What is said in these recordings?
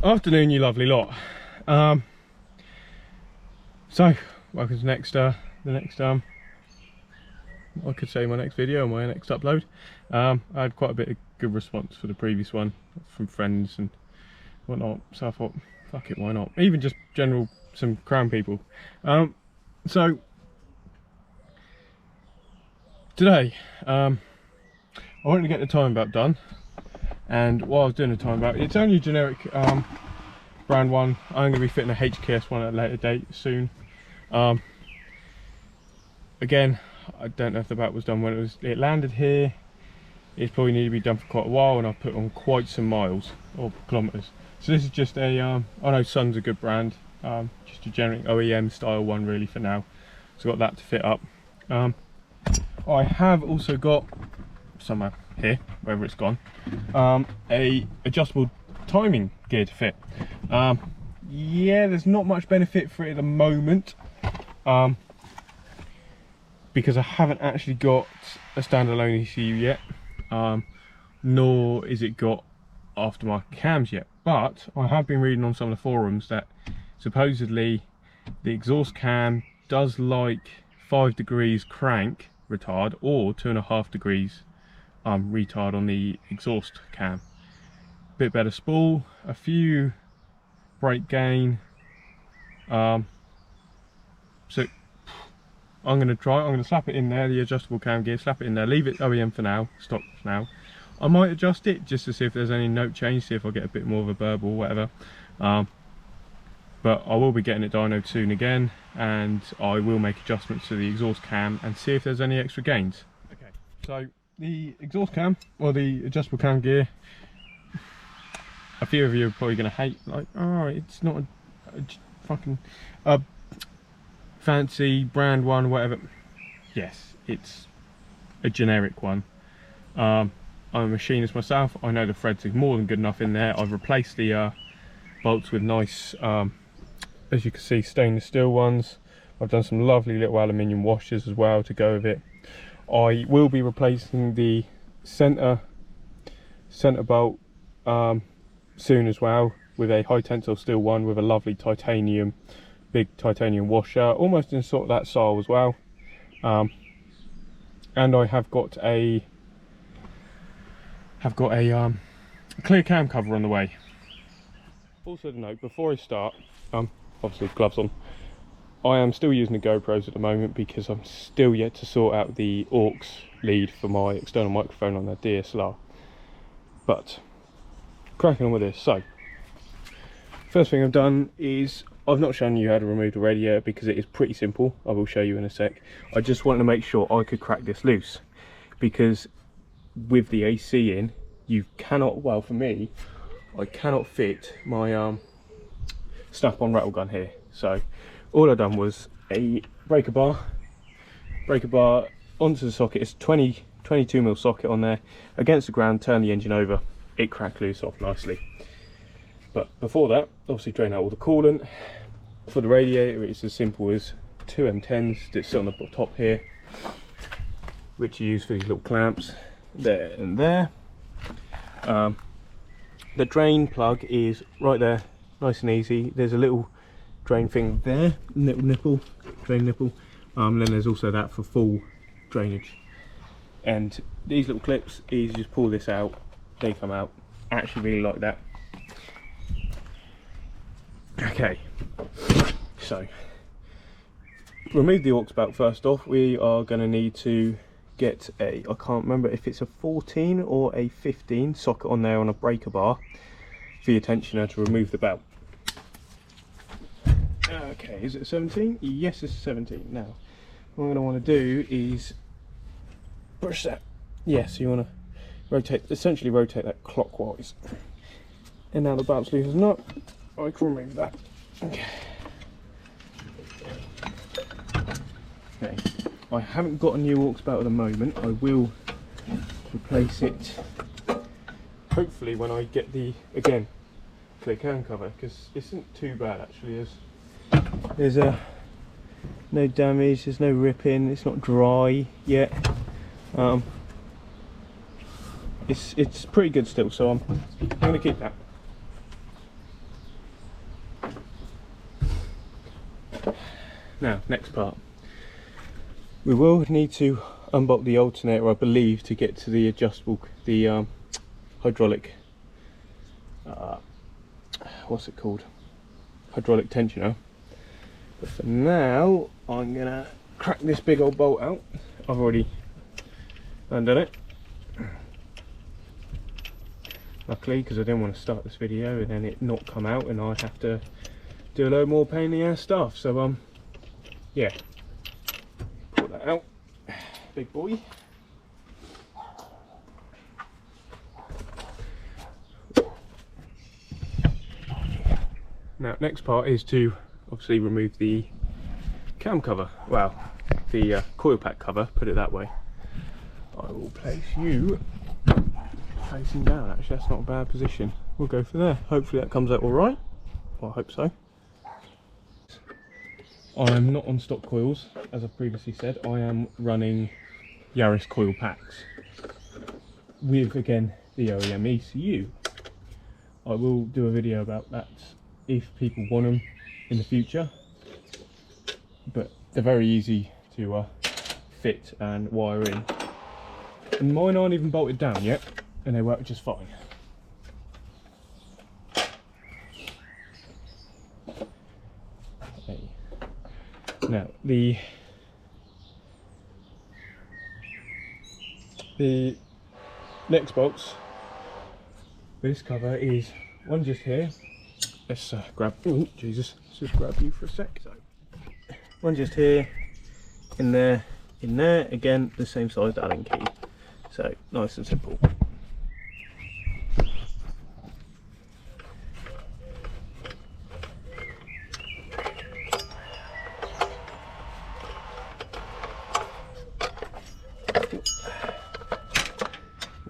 Afternoon, you lovely lot. So welcome to I could say my next video, my next upload. I had quite a bit of good response for the previous one from friends and whatnot, so I thought, fuck it, why not? Even just some crown people. So today, I wanted to get the time belt done, and while I was doing the time belt, it's only a generic brand one. I'm going to be fitting a HKS one at a later date soon. Again, I don't know if the belt was done when it landed here. It's probably needed to be done for quite a while, and I've put on quite some miles or kilometers. So this is just a I know Sun's a good brand, just a generic OEM style one really for now. So I've got that to fit up. I have also got somewhere here, wherever it's gone, a adjustable timing gear to fit. Yeah, there's not much benefit for it at the moment, because I haven't actually got a standalone ECU yet, nor is it got aftermarket cams yet. But I have been reading on some of the forums that supposedly the exhaust cam does like 5 degrees crank retard or 2.5 degrees retard on the exhaust cam. Bit better spool, a few brake gain. So I'm going to slap it in there, the adjustable cam gear, slap it in there, leave it OEM for now, stock for now. I might adjust it just to see if there's any note change, see if I get a bit more of a burble or whatever. But I will be getting it dynoed soon again, and I will make adjustments to the exhaust cam and see if there's any extra gains. Okay, so the exhaust cam, or the adjustable cam gear, a few of you are probably going to hate, like, oh, it's not a fucking fancy brand one, whatever. Yes, it's a generic one. I'm a machinist myself. I know the threads are more than good enough in there. I've replaced the bolts with nice, as you can see, stainless steel ones. I've done some lovely little aluminium washers as well to go with it. I will be replacing the center bolt soon as well, with a high tensile steel one with a lovely big titanium washer, almost in sort of that style as well. And I have got a clear cam cover on the way. Also to note, before I start, obviously gloves on, I am still using the GoPros at the moment because I'm still yet to sort out the aux lead for my external microphone on the DSLR. But cracking on with this. So first thing I've done is, I've not shown you how to remove the radiator because it is pretty simple. I will show you in a sec. I just wanted to make sure I could crack this loose, because with the AC in, you cannot, well for me, I cannot fit my snap-on rattle gun here. So all I've done was a breaker bar onto the socket. It's 22mm socket on there, against the ground, turn the engine over, it cracked loose off nicely. But before that, obviously drain out all the coolant. For the radiator, it's as simple as 2 M10s that sit on the top here, which you use for these little clamps there and there. The drain plug is right there, nice and easy. There's a little drain thing there, little nipple, drain nipple. Then there's also that for full drainage. And these little clips, you just pull this out, they come out. I actually really like that. Okay, so remove the aux belt first off. We are going to need to get I can't remember if it's a 14 or a 15 socket on there on a breaker bar for your tensioner to remove the belt. Okay, is it 17? Yes, it's 17. Now, what I'm going to want to do is push that. Yes, you want to essentially rotate that clockwise. And now the belt's loose as not, I can remove that. Okay. Okay. I haven't got a new aux belt at the moment. I will replace it hopefully when I get the, again, clear cam cover, because it isn't too bad actually. There's no damage, there's no ripping, it's not dry yet. It's pretty good still, so I'm going to keep that. Now, next part. We will need to unbolt the alternator, I believe, to get to the adjustable, the hydraulic, what's it called? Hydraulic tensioner. But for now, I'm gonna crack this big old bolt out. I've already undone it. Luckily, because I didn't want to start this video and then it not come out and I'd have to do a load more pain in the ass stuff. So yeah, pull that out, big boy. Now, next part is to obviously remove the cam cover. Well, the coil pack cover, put it that way. I will place you facing down. Actually, that's not a bad position. We'll go for there. Hopefully that comes out all right. Well, I hope so. I am not on stock coils, as I've previously said. I am running Yaris coil packs with, again, the OEM ECU. I will do a video about that if people want them in the future, but they're very easy to fit and wire in, and mine aren't even bolted down yet and they work just fine. Okay. Now the next bolts for this cover is one just here. Let's grab, oh Jesus, let's just grab you for a sec. So, one just here, in there, again the same size Allen key, so nice and simple.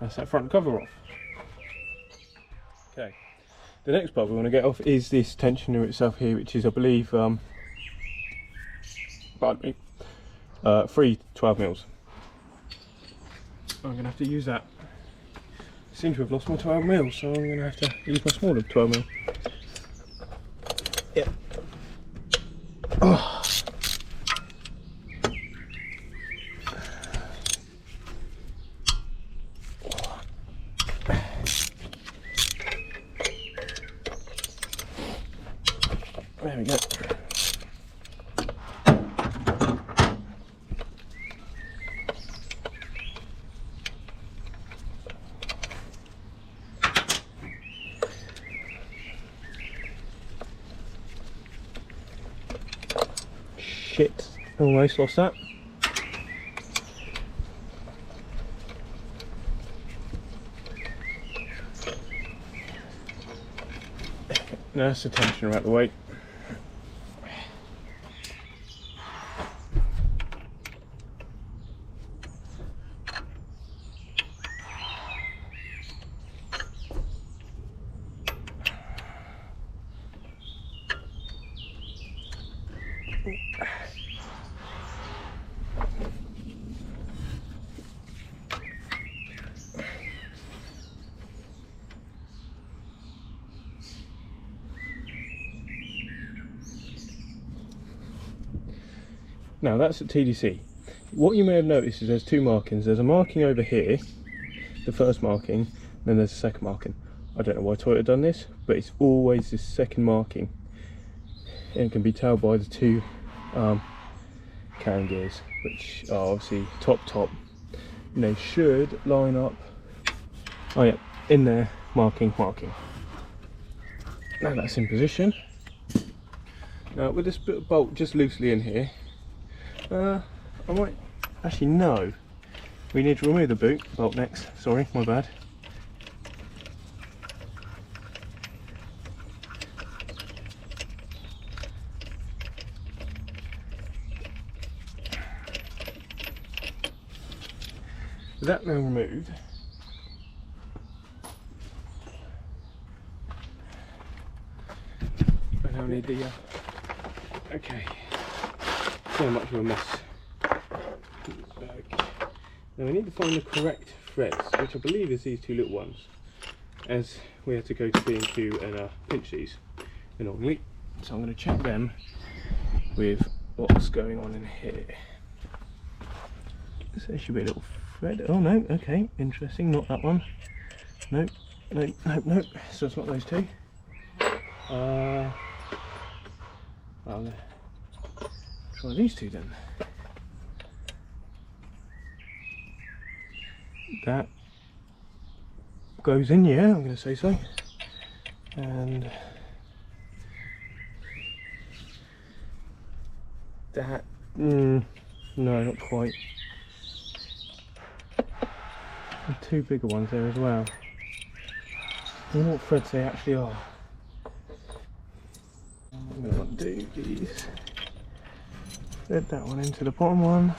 That's that front cover off. Okay. The next part we want to get off is this tensioner itself here, which is, I believe, pardon me, 3 12mm. I'm going to have to use that. I seem to have lost my 12mm, so I'm going to have to use my smaller 12mm. Yeah. Oh. There we go. Shit, almost lost that. Now that's the tensioner out of the way. Now that's at TDC. What you may have noticed is there's two markings. There's a marking over here, the first marking, then there's a second marking. I don't know why Toyota done this, but it's always this second marking. And it can be told by the two carrying gears, which are obviously top. And they should line up, oh yeah, in there, marking. Now that's in position. Now with this bit of bolt just loosely in here, I might, actually no, we need to remove the bolt next, sorry, my bad. With that now removed, I now need the, okay. So much of a mess. Now we need to find the correct threads, which I believe is these two little ones, as we had to go to B&Q and pinch these normally. So I'm going to check them with what's going on in here. So there should be a little thread. Oh no, okay, interesting, not that one. Nope, nope, nope, nope. So it's not those two. I'll try these two then. That goes in, yeah, I'm going to say so. And that, no, not quite. And two bigger ones there as well. I don't know what threads they actually are. I'm going to want to do these. Thread that one into the bottom one.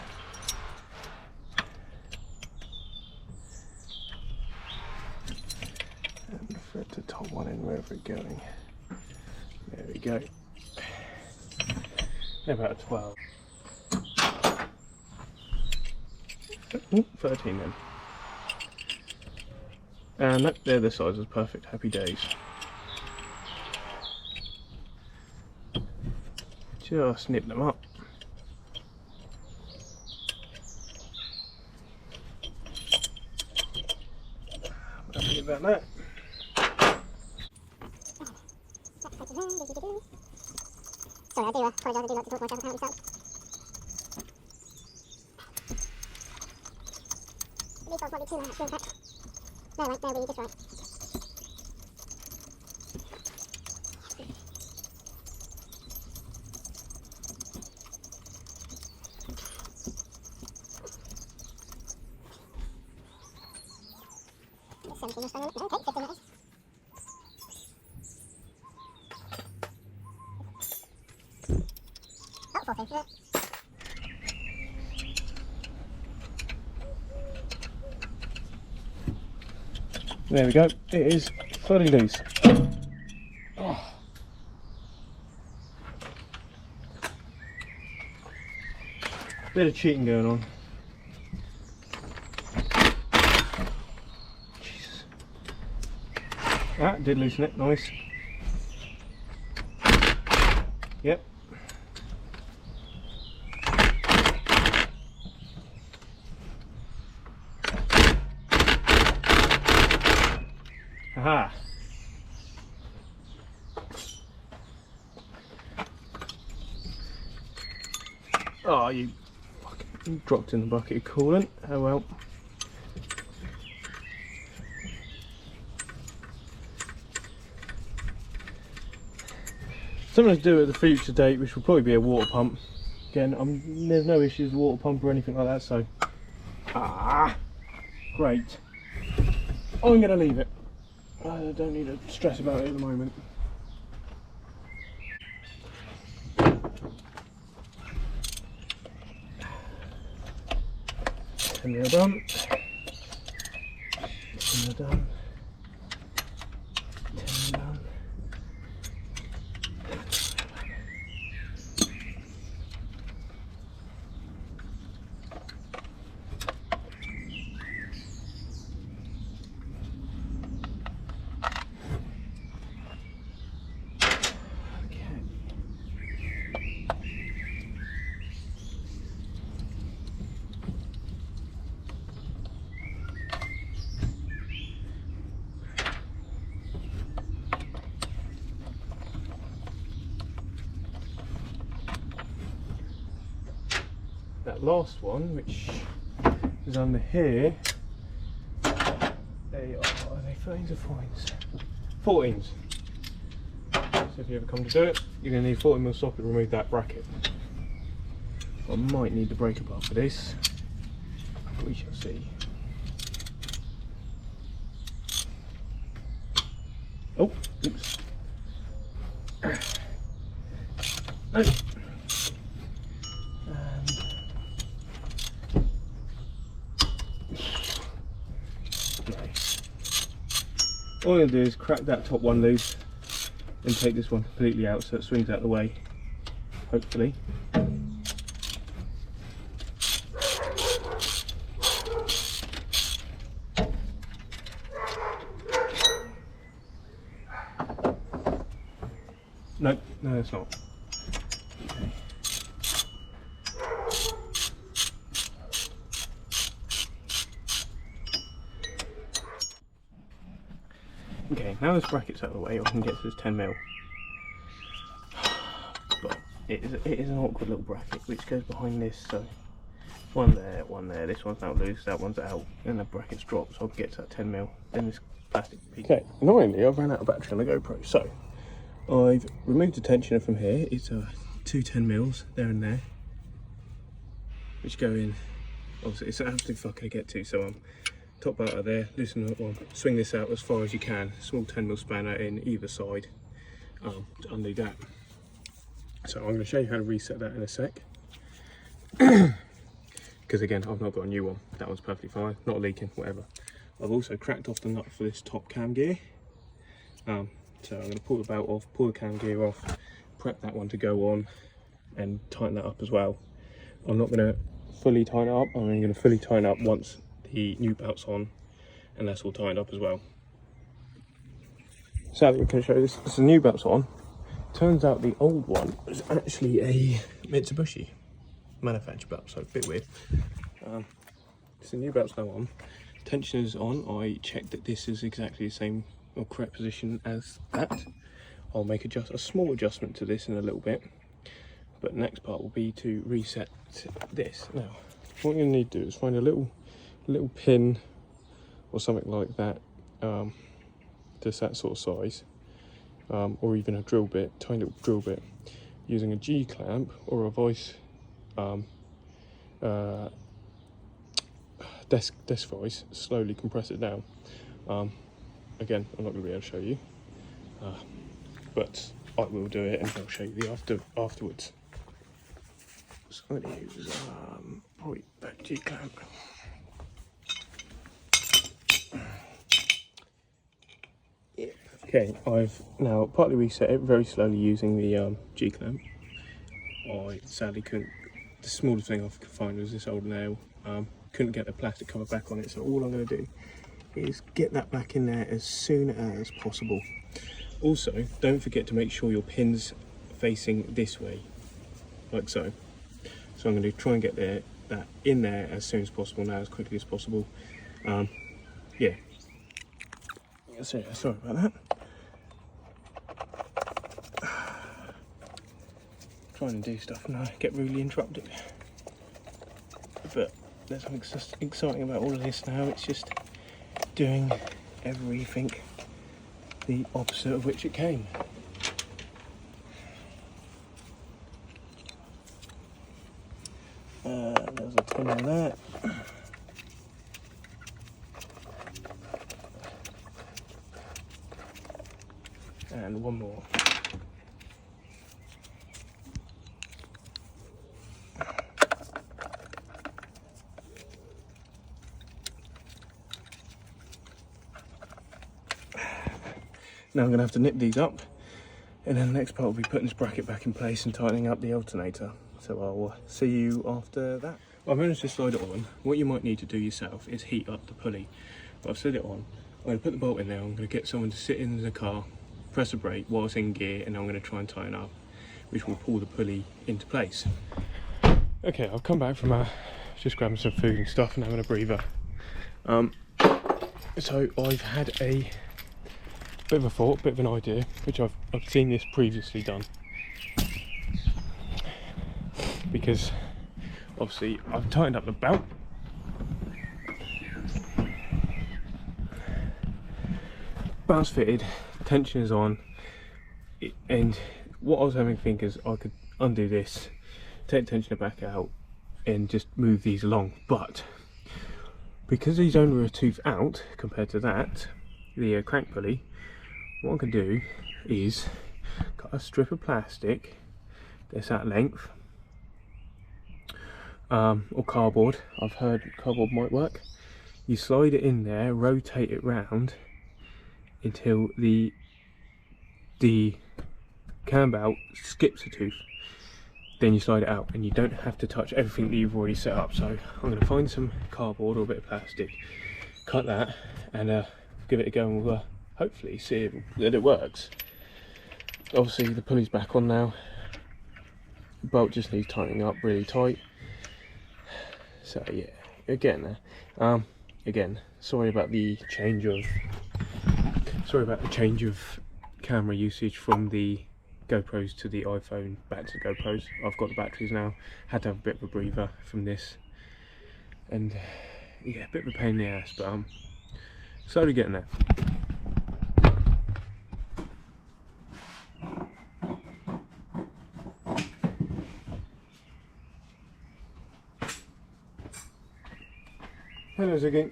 And thread the top one in wherever it's going. There we go. About 12. Ooh, 13 then. And nope, they're the sizes, perfect, happy days. Just nip them up. Happy about that. Sorry, I do apologise, I do like to talk myself out myself. These ones might be too much, in fact. No, wait, no, you're just right. There's 17 or so on it. No, okay, 15 that is. Oh, 14, yeah. There we go, it is fully loose. Oh. Bit of cheating going on. Jesus. That did loosen it, nice. Yep. Aha. Oh, you fucking dropped in the bucket of coolant. Oh well. Something to do at the future date, which will probably be a water pump. Again, there's no issues with water pump or anything like that, so. Ah, great. I'm going to leave it. I don't need to stress about it at the moment. And they're done. And they're done. 10 done. That last one, which is under here, are they 13s or 14s? 14s. So if you ever come to do it, you're going to need 14mm socket to remove that bracket. I might need the breaker bar for this. We shall see. Oh, oops. No. All I'm going to do is crack that top one loose and take this one completely out so it swings out of the way, hopefully. No, no it's not. Okay. now this bracket's out of the way, I can get to this 10mm. But it is an awkward little bracket which goes behind this, so one there, this one's now loose, that one's out, and the bracket's dropped, so I can get to that 10mm. Then this plastic piece. Okay, annoyingly I've ran out of battery on the GoPro, so I've removed the tensioner from here. It's two 10mm there and there, which go in. Obviously it's an absolute fucker to get to, so top out of there, loosen that one, swing this out as far as you can, small 10mm spanner in either side to undo that. So I'm going to show you how to reset that in a sec. Because again, I've not got a new one. That one's perfectly fine, not leaking, whatever. I've also cracked off the nut for this top cam gear. So I'm going to pull the belt off, pull the cam gear off, prep that one to go on, and tighten that up as well. I'm not going to fully tighten it up, I'm only going to fully tighten up once the new belt's on, and that's all tightened up as well. Sadly, we can show you this. This is the new belt's on. Turns out the old one was actually a Mitsubishi manufactured belt, so a bit weird. So the new belt's now on. Tensioner's on. I checked that this is exactly the same or correct position as that. I'll make a small adjustment to this in a little bit, but the next part will be to reset this. Now, what you're going to need to do is find a little pin or something like that, just that sort of size, or even a drill bit, tiny little drill bit, using a G clamp or a vice, desk vice. Slowly compress it down. Again, I'm not going to be able to show you, but I will do it and I'll show you the afterwards. So I'm going to use probably that G clamp. Okay, I've now partly reset it very slowly using the G clamp. I sadly couldn't. The smallest thing I could find was this old nail. Couldn't get the plastic cover back on it, so all I'm going to do is get that back in there as soon as possible. Also, don't forget to make sure your pin's facing this way, like so. So I'm going to try and get that in there as soon as possible now, as quickly as possible. Yeah. So, sorry about that. Trying to do stuff and I get really interrupted. But there's something just exciting about all of this now. It's just doing everything the opposite of which it came. There's a pin on that. And one more. Now I'm going to have to nip these up, and then the next part will be putting this bracket back in place and tightening up the alternator. So I'll see you after that. Well, I've managed to slide it on. What you might need to do yourself is heat up the pulley. But I've slid it on. I'm going to put the bolt in there. I'm going to get someone to sit in the car, press a brake while it's in gear, and I'm going to try and tighten up, which will pull the pulley into place. Okay, I've come back from just grabbing some food and stuff and having a breather. So I've had a bit of a thought, bit of an idea, which I've seen this previously done. Because obviously I've tightened up the belt. Belt's fitted, tension is on, and what I was having to think is I could undo this, take the tensioner back out and just move these along, but because these only are a tooth out compared to that, the crank pulley, what I can do is cut a strip of plastic that's that length, or cardboard. I've heard cardboard might work. You slide it in there, rotate it round until the cam belt skips a tooth. Then you slide it out and you don't have to touch everything that you've already set up. So I'm going to find some cardboard or a bit of plastic, cut that and give it a go, and we'll hopefully see that it works. Obviously the pulley's back on now. The bolt just needs tightening up really tight. So yeah, again, sorry about the change of Sorry about the change of camera usage from the GoPros to the iPhone back to the GoPros. I've got the batteries now. Had to have a bit of a breather from this, and yeah, a bit of a pain in the ass, but I'm slowly getting there. Hello, Ziggy.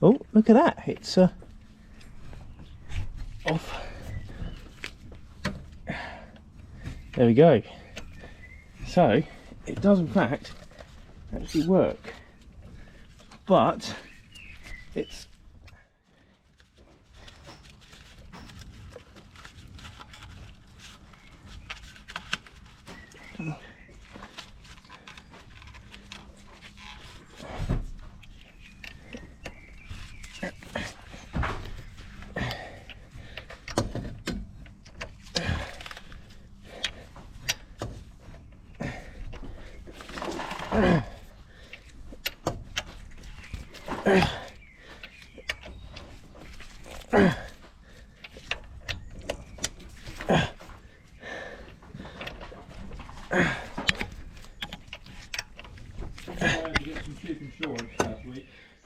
Oh, look at that, it's off. There we go. So, it does in fact actually work, but it's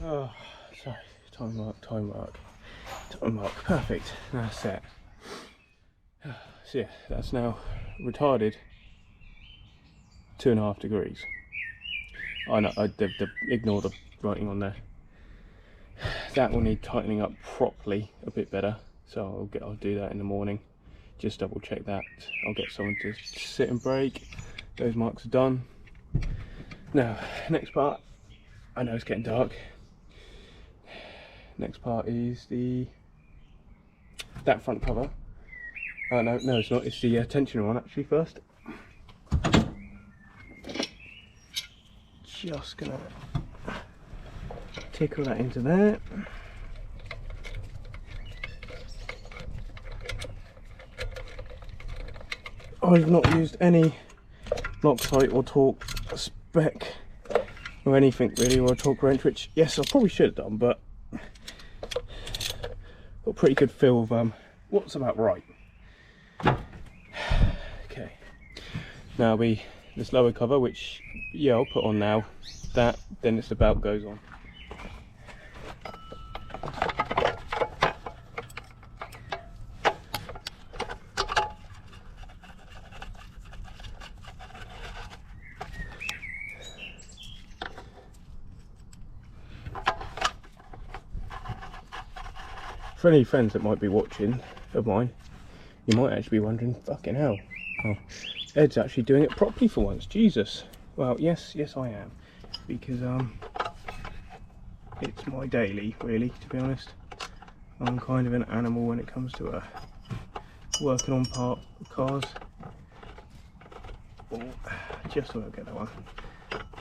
oh, sorry, time mark, perfect, now set. So yeah, that's now retarded 2.5 degrees. I know, ignore the writing on there. That will need tightening up properly a bit better, so I'll do that in the morning. Just double check that. I'll get someone to sit and brake. Those marks are done. Now, next part, I know it's getting dark. Next part is that front cover. Oh no, it's not. It's the tensioner one actually first. Just gonna tickle that into there. I've not used any Loctite or torque spec or anything really, or a torque wrench, which yes, I probably should have done, but got a pretty good feel of what's about right. Okay, now this lower cover, which yeah, I'll put on now. That then it's about goes on. For any friends that might be watching of mine, you might actually be wondering, fucking hell, oh, Ed's actually doing it properly for once, Jesus. Well, yes I am, because it's my daily, really, to be honest. I'm kind of an animal when it comes to working on cars. Oh, just about get that one.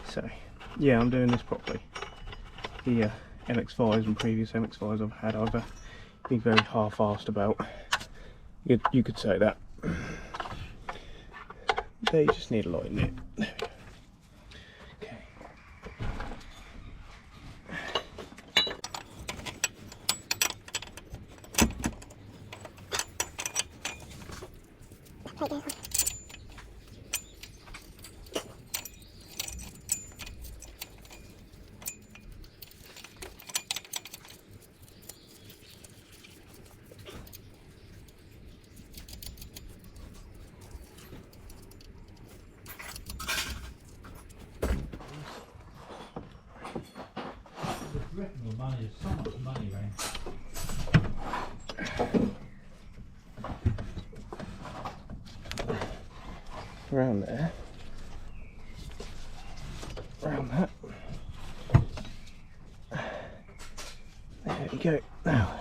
So, yeah, I'm doing this properly. The MX-5s and previous MX-5s I've had, I've been very half-assed about. You could say that. They just need a light in it. There we go. Okay. Right, there's one. Money is so much money, right? Around there. Around that. There you go. Now,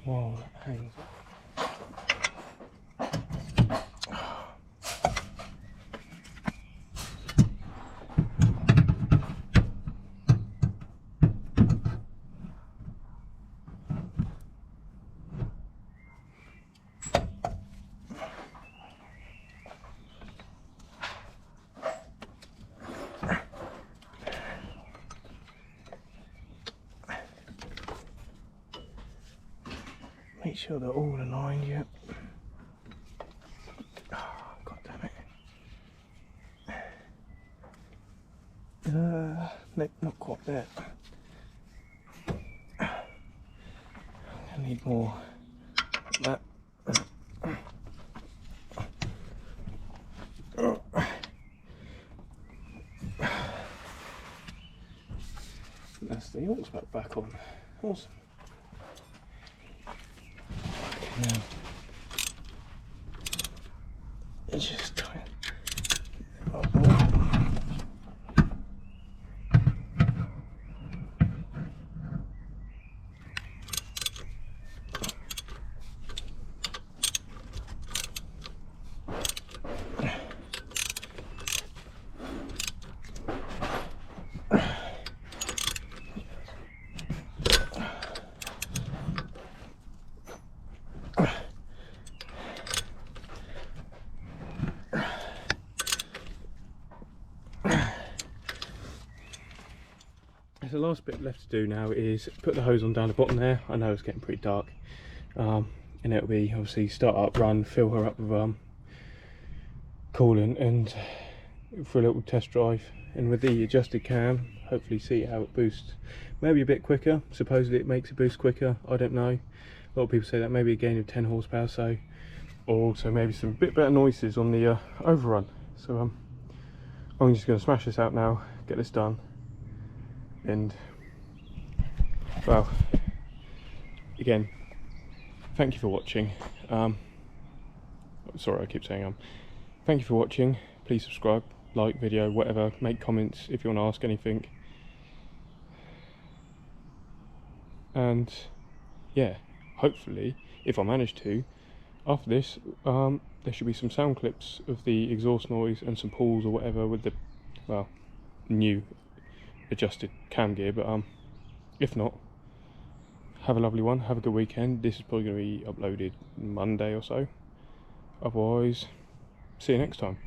while that hangs up. Make sure they're all aligned yet. Oh, God damn it. Nope, not quite there. I need more like that. That's the aux back on. Awesome. Now, it's just try and the last bit left to do now is put the hose on down the bottom there. I know it's getting pretty dark, and it'll be obviously start up, run, fill her up with coolant, and for a little test drive. And with the adjusted cam, hopefully see how it boosts. Maybe a bit quicker. Supposedly it makes it boost quicker. I don't know. A lot of people say that maybe a gain of 10 horsepower. So, or also maybe some bit better noises on the overrun. So I'm just going to smash this out now, get this done. And well, again, thank you for watching. Sorry, I keep saying thank you for watching. Please subscribe, like video, whatever, make comments if you want to ask anything. And yeah, hopefully, if I manage to, after this, there should be some sound clips of the exhaust noise and some pulls or whatever with the, well, new adjusted cam gear. But if not, have a lovely one, have a good weekend. This is probably going to be uploaded Monday or so. Otherwise, see you next time.